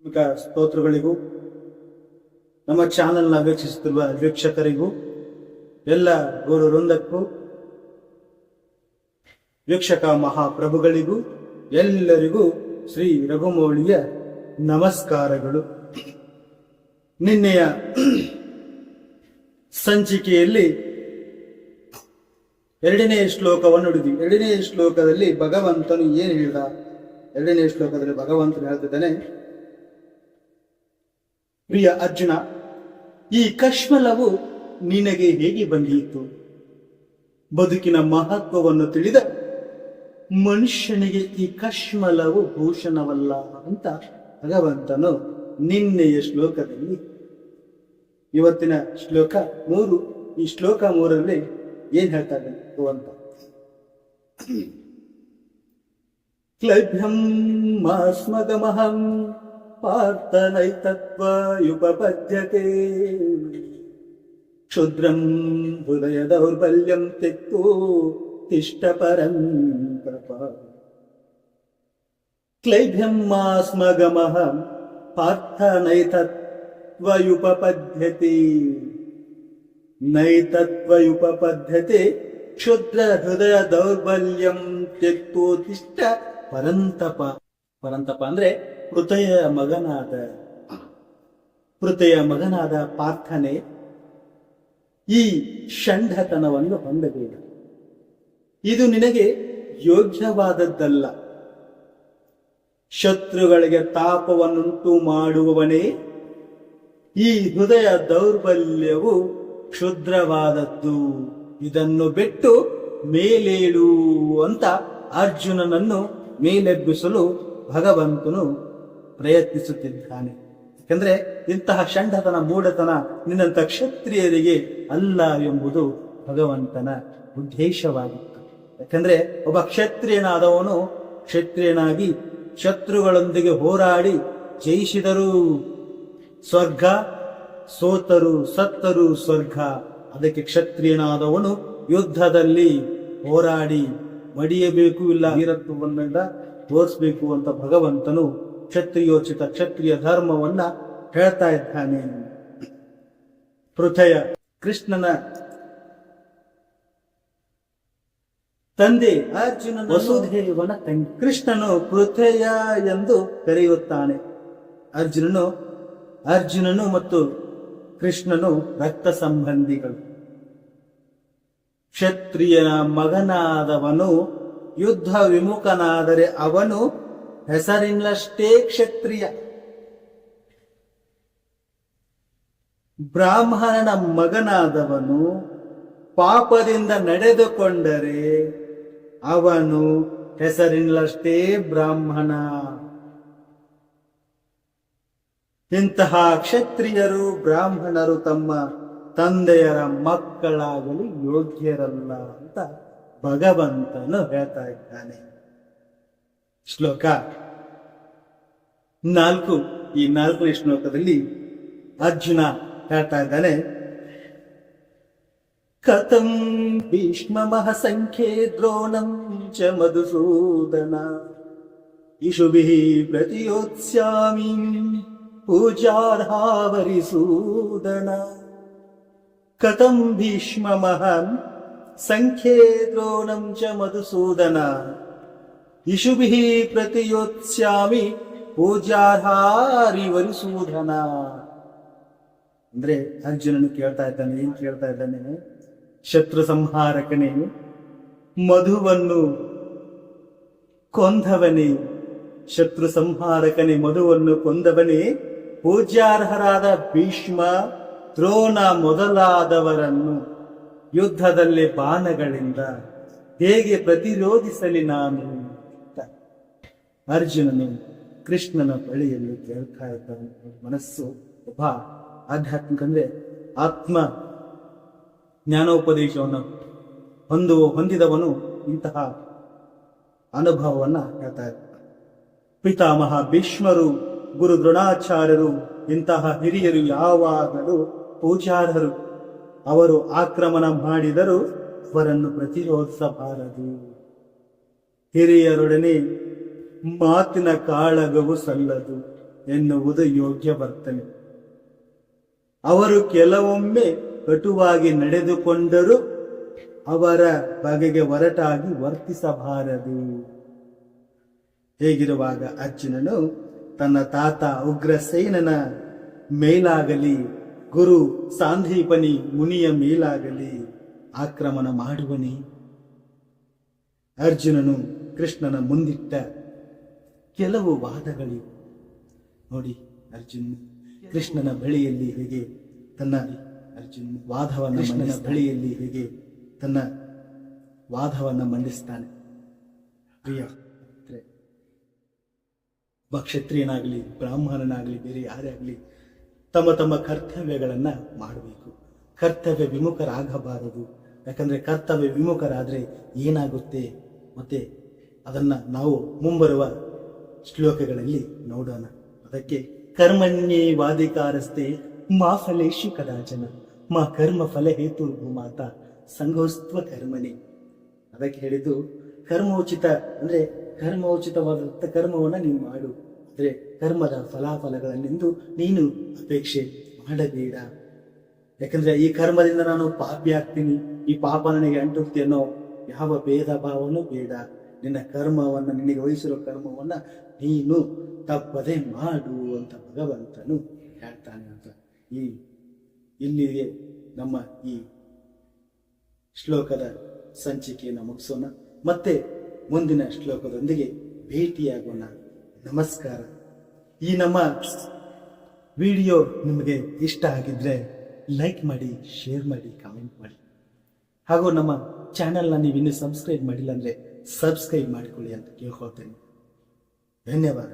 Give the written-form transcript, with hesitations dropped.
ಸ್ತೋತ್ರಗಳಿಗೂ ನಮ್ಮ ಚಾನೆಲ್ನ ವೀಕ್ಷಿಸುತ್ತಿರುವ ವೀಕ್ಷಕರಿಗೂ ಎಲ್ಲ ಗುರು ವೃಂದಕ್ಕೂ ವೀಕ್ಷಕ ಮಹಾಪ್ರಭುಗಳಿಗೂ ಎಲ್ಲರಿಗೂ ಶ್ರೀ ರಘುಮೌಳಿಯ ನಮಸ್ಕಾರಗಳು. ನಿನ್ನೆಯ ಸಂಚಿಕೆಯಲ್ಲಿ ಎರಡನೇ ಶ್ಲೋಕವನ್ನು ನೋಡಿದ್ವಿ. ಎರಡನೇ ಶ್ಲೋಕದಲ್ಲಿ ಭಗವಂತನು ಏನು ಹೇಳಿದ? ಎರಡನೇ ಶ್ಲೋಕದಲ್ಲಿ ಭಗವಂತನು ಹೇಳ್ತಿದ್ದಾನೆ, ಪ್ರಿಯ ಅರ್ಜುನ, ಈ ಕಶ್ಮಲವು ನಿನಗೆ ಹೇಗೆ ಬಂದಿತ್ತು? ಬದುಕಿನ ಮಹತ್ವವನ್ನು ತಿಳಿದ ಮನುಷ್ಯನಿಗೆ ಈ ಕಶ್ಮಲವು ಭೂಷಣವಲ್ಲ ಅಂತ ಭಗವಂತನು ನಿನ್ನೆಯ ಶ್ಲೋಕದಲ್ಲಿ, ಇವತ್ತಿನ ಶ್ಲೋಕ 3, ಈ ಶ್ಲೋಕ 3ರಲ್ಲಿ ಏನ್ ಹೇಳ್ತಾ ಇದ್ದಾನೆ ಭಗವಂತ? ಕ್ಲೈಭ್ಯಂ ಮಾಸ್ಮಗಮಹಂ ಪಾರ್ಥನೈತತ್ವಯುಪಪದ್ಯತೆ ಕ್ಷುದ್ರಂ ಹೃದಯ ದೌರ್ಬಲ್ಯಂ ತೆಕ್ತೋ ತಿಷ್ಠ ಪರಂತಪ. ಕ್ಲೈಭ್ಯಂ ಮಾಸ್ಮಗಮಹಂ ಪಾರ್ಥನೈತತ್ವಯುಪಪದ್ಯತೆ ನೈತತ್ವಯುಪಪದ್ಯತೆ ಕ್ಷುದ್ರ ಹೃದಯ ದೌರ್ಬಲ್ಯಂ ತೆಕ್ತೋ ತಿಷ್ಠ ಪರಂತಪ. ಪರಂತಪ ಅಂದ್ರೆ ಪೃಥೆಯ ಮಗನಾದ ಪಾರ್ಥನೆ, ಈ ಷಂಢತನವನ್ನು ಹೊಂದಬೇಡ. ಇದು ನಿನಗೆ ಯೋಗ್ಯವಾದದ್ದಲ್ಲ. ಶತ್ರುಗಳಿಗೆ ತಾಪವನ್ನುಂಟು ಮಾಡುವವನೇ, ಈ ಹೃದಯ ದೌರ್ಬಲ್ಯವು ಕ್ಷುದ್ರವಾದದ್ದು. ಇದನ್ನು ಬಿಟ್ಟು ಮೇಲೇಳು ಅಂತ ಅರ್ಜುನನನ್ನು ಮೇಲೆಬ್ಬಿಸಲು ಭಗವಂತನು ಪ್ರಯತ್ನಿಸುತ್ತಿದ್ದಾನೆ. ಯಾಕಂದ್ರೆ ಇಂತಹ ಷಂಢತನ, ಮೂಢತನ ನಿನ್ನಂತ ಕ್ಷತ್ರಿಯರಿಗೆ ಅಲ್ಲ ಎಂಬುದು ಭಗವಂತನ ಉದ್ದೇಶವಾಗಿತ್ತು. ಯಾಕಂದ್ರೆ ಒಬ್ಬ ಕ್ಷತ್ರಿಯನಾದವನು ಕ್ಷತ್ರಿಯನಾಗಿ ಶತ್ರುಗಳೊಂದಿಗೆ ಹೋರಾಡಿ ಜಯಿಸಿದರು ಸ್ವರ್ಗ, ಸೋತರು ಸತ್ತರು ಸ್ವರ್ಗ. ಅದಕ್ಕೆ ಕ್ಷತ್ರಿಯನಾದವನು ಯುದ್ಧದಲ್ಲಿ ಹೋರಾಡಿ ಮಡಿಯಬೇಕು, ಇಲ್ಲ ವೀರತ್ವವನ್ನೆಲ್ಲ ತೋರಿಸ್ಬೇಕು ಅಂತ ಭಗವಂತನು ಕ್ಷತ್ರಿಯೋಚಿತ ಕ್ಷತ್ರಿಯ ಧರ್ಮವನ್ನ ಹೇಳ್ತಾ ಇದ್ದಾನೆ. ಪೃಥಯ ಕೃಷ್ಣನ ತಂದೆ ಅರ್ಜುನ, ವಸುದೇವನ ತಂಗಿ. ಕೃಷ್ಣನು ಪೃಥಯ ಎಂದು ಕರೆಯುತ್ತಾನೆ. ಅರ್ಜುನನು ಮತ್ತು ಕೃಷ್ಣನು ರಕ್ತ ಸಂಬಂಧಿಗಳು. ಕ್ಷತ್ರಿಯನ ಮಗನಾದವನು ಯುದ್ಧ ವಿಮುಖನಾದರೆ ಅವನು ಹೆಸರಿನಷ್ಟೇ ಕ್ಷತ್ರಿಯ. ಬ್ರಾಹ್ಮಣನ ಮಗನಾದವನು ಪಾಪದಿಂದ ನಡೆದುಕೊಂಡರೆ ಅವನು ಹೆಸರಿನಷ್ಟೇ ಬ್ರಾಹ್ಮಣ. ಇಂತಹ ಕ್ಷತ್ರಿಯರು ಬ್ರಾಹ್ಮಣರು ತಮ್ಮ ತಂದೆಯರ ಮಕ್ಕಳಾಗಲು ಯೋಗ್ಯರಲ್ಲ ಅಂತ ಭಗವಂತನು ಹೇಳ್ತಾ ಇದ್ದಾನೆ. ಶ್ಲೋಕ 4, ಈ 4ನೇ ಶ್ಲೋಕದಲ್ಲಿ ಅರ್ಜುನ ಹೇಳ್ತಾ ಇದ್ದಾನೆ, ಕಥಂ ಭೀಷ್ಮಮಃ ಸಂಖ್ಯೆ ದ್ರೋಣಂ ಚ ಮಧುಸೂದನ ಇಷುಭಿಃ ಪ್ರತಿಯೋತ್ಸ್ಯಾಮಿ ಪೂಜಾರ್ಹಾವರಿಸೂದನ. ಕಥಂ ಭೀಷ್ಮಮಃ ಸಂಖ್ಯೆ ದ್ರೋಣಂ ಚ ಮಧುಸೂದನ ಇಷುಭಿಃ ಪ್ರತಿಯೋತ್ಸ್ಯಾಮಿ ಪೂಜಾರ್ಹಾರಿವರಿಸೂದನ. ಅಂದ್ರೆ ಅರ್ಜುನನು ಕೇಳ್ತಾ ಇದ್ದಾನೆ, ಏನ್ ಕೇಳ್ತಾ ಇದ್ದಾನೆ? ಶತ್ರು ಸಂಹಾರಕನೇ, ಮಧುವನ್ನು ಕೊಂದವನೇ, ಶತ್ರು ಸಂಹಾರಕನೇ, ಮಧುವನ್ನು ಕೊಂದವನೇ, ಪೂಜ್ಯಾರ್ಹರಾದ ಭೀಷ್ಮ, ದ್ರೋಣ ಮೊದಲಾದವರನ್ನು ಯುದ್ಧದಲ್ಲಿ ಬಾಣಗಳಿಂದ ಹೇಗೆ ಪ್ರತಿರೋಧಿಸಲಿ ನಾನು? ಅರ್ಜುನನು ಕೃಷ್ಣನ ಬಳಿಯಲ್ಲಿ ಕೇಳ್ತಾ ಇದ್ದಾನೆ. ಮನಸ್ಸು ಒಬ್ಬ ಆಧ್ಯಾತ್ಮಿಕ ಅಂದ್ರೆ ಆತ್ಮ ಜ್ಞಾನೋಪದೇಶವನ್ನು ಹೊಂದಿದವನು ಇಂತಹ ಅನುಭವವನ್ನ ಹೇಳ್ತಾ ಇದ್ದಾನೆ. ಪಿತಾಮಹ ಭೀಷ್ಮರು, ಗುರು ದ್ರೋಣಾಚಾರ್ಯರು, ಇಂತಹ ಹಿರಿಯರು ಯಾವಾಗಲೂ ಪೂಜಾರ್ಹರು. ಅವರು ಆಕ್ರಮಣ ಮಾಡಿದರೂ ಅವರನ್ನು ಪ್ರತಿರೋಧಿಸಬಾರದು. ಹಿರಿಯರೊಡನೆ ಮಾತಿನ ಕಾಳಗವು ಸಲ್ಲದು. ಎನ್ನುವುದು ಯೋಗ್ಯ ವರ್ತನೆ. ಅವರು ಕೆಲವೊಮ್ಮೆ ಕಟುವಾಗಿ ನಡೆದುಕೊಂಡರೂ ಅವರ ಬಗೆಗೆ ಒರಟಾಗಿ ವರ್ತಿಸಬಾರದು. ಹೇಗಿರುವಾಗ ಅರ್ಜುನನು ತನ್ನ ತಾತ ಉಗ್ರಸೇನನ ಮೇಲಾಗಲಿ ಗುರು ಸಾಂದೀಪನಿ ಮುನಿಯ ಮೇಲಾಗಲಿ ಆಕ್ರಮಣ ಮಾಡುವನೇ? ಅರ್ಜುನನು ಕೃಷ್ಣನ ಮುಂದಿಟ್ಟ ಕೆಲವು ವಾದಗಳಿವೆ ನೋಡಿ. ಅರ್ಜುನ್ ಕೃಷ್ಣನ ಬಳಿಯಲ್ಲಿ ಹೇಗೆ ತನ್ನ ವಾದವನ್ನ ಮಂಡಿಸ್ತಾನೆ. ಪ್ರಿಯ ಕ್ಷತ್ರಿಯನಾಗಲಿ ಬ್ರಾಹ್ಮಣನಾಗಲಿ ಬೇರೆ ಯಾರೇ ಆಗಲಿ ತಮ್ಮ ತಮ್ಮ ಕರ್ತವ್ಯಗಳನ್ನ ಮಾಡಬೇಕು. ಕರ್ತವ್ಯ ವಿಮುಖರಾಗಬಾರದು. ಯಾಕಂದ್ರೆ ಕರ್ತವ್ಯ ವಿಮುಖರಾದ್ರೆ ಏನಾಗುತ್ತೆ ಮತ್ತೆ ಅದನ್ನ ನಾವು ಮುಂಬರುವ ಶ್ಲೋಕಗಳಲ್ಲಿ ನೋಡೋಣ. ಅದಕ್ಕೆ ಕರ್ಮಣ್ಯೇ ವಾದಿಕಾರಸ್ತೆ ಮಾ ಫಲೇಶು ಕದಾಚನ ಮಾ ಕರ್ಮ ಫಲ ಹೇತು ಮಾತ ಸಂಗೋಸ್ತ್ವ ಕರ್ಮಣಿ. ಅದಕ್ಕೆ ಹೇಳಿದ್ದು ಕರ್ಮೋಚಿತ ಅಂದ್ರೆ ಕರ್ಮೋಚಿತವಾದಂಥ ಕರ್ಮವನ್ನ ನೀನು ಮಾಡು, ಅಂದ್ರೆ ಕರ್ಮದ ಫಲಾಫಲಗಳನ್ನೆಂದು ನೀನು ಅಪೇಕ್ಷೆ ಮಾಡಬೇಡ. ಯಾಕಂದ್ರೆ ಈ ಕರ್ಮದಿಂದ ನಾನು ಪಾಪಿ ಆಗ್ತೀನಿ, ಈ ಪಾಪ ನನಗೆ ಅಂಟುತ್ತೆ ಅನ್ನೋ ಯಾವ ಭೇದ ಭಾವನೂ ಬೇಡ. ನಿನ್ನ ಕರ್ಮವನ್ನ, ನಿನಗೆ ವಹಿಸಿರೋ ಕರ್ಮವನ್ನ ನೀನು ತಪ್ಪದೆ ಮಾಡು ಅಂತ ಭಗವಂತನು ಹೇಳ್ತಾನೆ ಅಂತ. ಇಲ್ಲಿಗೆ ನಮ್ಮ ಈ ಶ್ಲೋಕದ ಸಂಚಿಕೆಯನ್ನು ಮುಗಿಸೋಣ. ಮತ್ತೆ ಮುಂದಿನ ಶ್ಲೋಕದೊಂದಿಗೆ ಭೇಟಿಯಾಗೋಣ. ನಮಸ್ಕಾರ. ಈ ನಮ್ಮ ವಿಡಿಯೋ ನಿಮಗೆ ಇಷ್ಟ ಆಗಿದ್ರೆ ಲೈಕ್ ಮಾಡಿ, ಶೇರ್ ಮಾಡಿ, ಕಾಮೆಂಟ್ ಮಾಡಿ. ಹಾಗೂ ನಮ್ಮ ಚಾನೆಲ್ನ ನೀವು ಇನ್ನೂ ಸಬ್ಸ್ಕ್ರೈಬ್ ಮಾಡಿಲ್ಲ ಅಂದರೆ ಸಬ್ಸ್ಕ್ರೈಬ್ ಮಾಡಿಕೊಳ್ಳಿ ಅಂತ ಕೇಳ್ಕೊಳ್ತೇನೆ. ಧನ್ಯವಾದ.